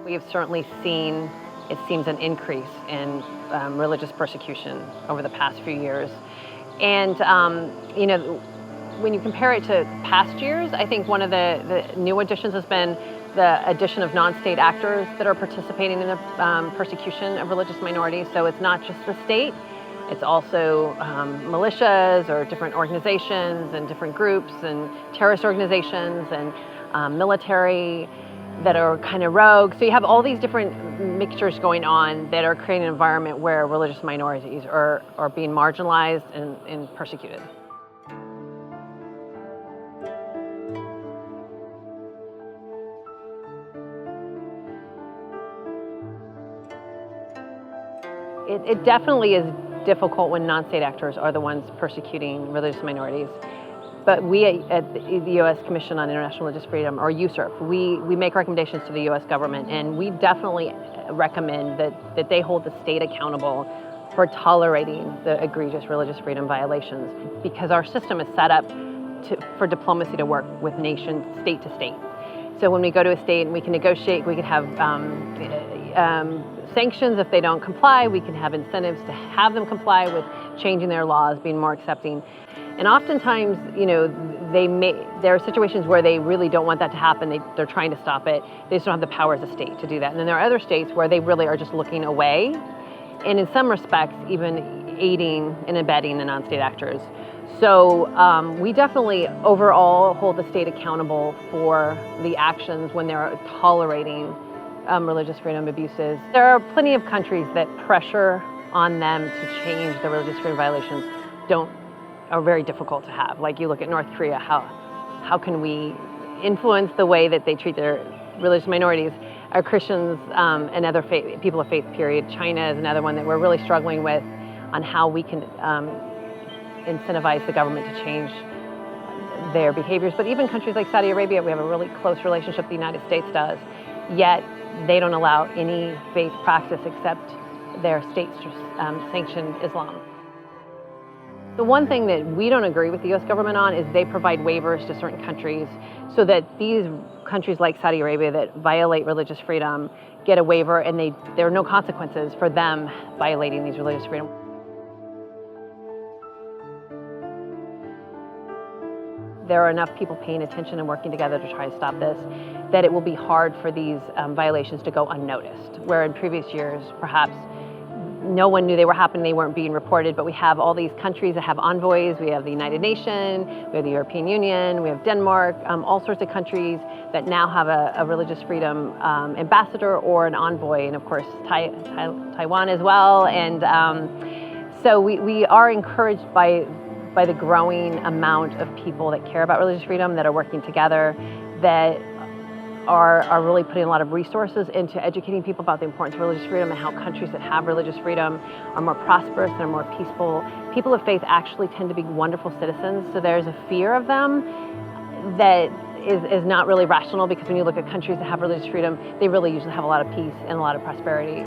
We have certainly seen, it seems, an increase in religious persecution over the past few years. And, when you compare it to past years, I think one of the new additions has been the addition of non-state actors that are participating in the persecution of religious minorities. So it's not just the state, it's also militias or different organizations and different groups and terrorist organizations and military that are kind of rogue. So you have all these different mixtures going on that are creating an environment where religious minorities are being marginalized and persecuted. It definitely is difficult when non-state actors are the ones persecuting religious minorities. But we at the U.S. Commission on International Religious Freedom, or USCIRF, we make recommendations to the U.S. government, and we definitely recommend that they hold the state accountable for tolerating the egregious religious freedom violations, because our system is set up for diplomacy to work with nations, state to state. So when we go to a state and we can negotiate, we can have sanctions if they don't comply. We can have incentives to have them comply with changing their laws, being more accepting. And oftentimes, there are situations where they really don't want that to happen. They're trying to stop it. They just don't have the power as a state to do that. And then there are other states where they really are just looking away, and in some respects, even aiding and abetting the non-state actors. So we definitely overall hold the state accountable for the actions when they're tolerating religious freedom abuses. There are plenty of countries that pressure on them to change the religious freedom violations are very difficult to have. Like you look at North Korea, how can we influence the way that they treat their religious minorities? Our Christians and other people of faith, period. China is another one that we're really struggling with on how we can incentivize the government to change their behaviors. But even countries like Saudi Arabia, we have a really close relationship the United States does, yet they don't allow any faith practice except their state-sanctioned Islam. The one thing that we don't agree with the U.S. government on is they provide waivers to certain countries so that these countries like Saudi Arabia that violate religious freedom get a waiver, and there are no consequences for them violating these religious freedom. There are enough people paying attention and working together to try to stop this, that it will be hard for these violations to go unnoticed, where in previous years, perhaps no one knew they were happening, they weren't being reported. But we have all these countries that have envoys. We have the United Nations, we have the European Union, we have Denmark, all sorts of countries that now have a religious freedom ambassador or an envoy, and of course Taiwan as well. And so we are encouraged by the growing amount of people that care about religious freedom, that are working together, that are really putting a lot of resources into educating people about the importance of religious freedom and how countries that have religious freedom are more prosperous and are more peaceful. People of faith actually tend to be wonderful citizens, so there's a fear of them that is not really rational, because when you look at countries that have religious freedom, they really usually have a lot of peace and a lot of prosperity.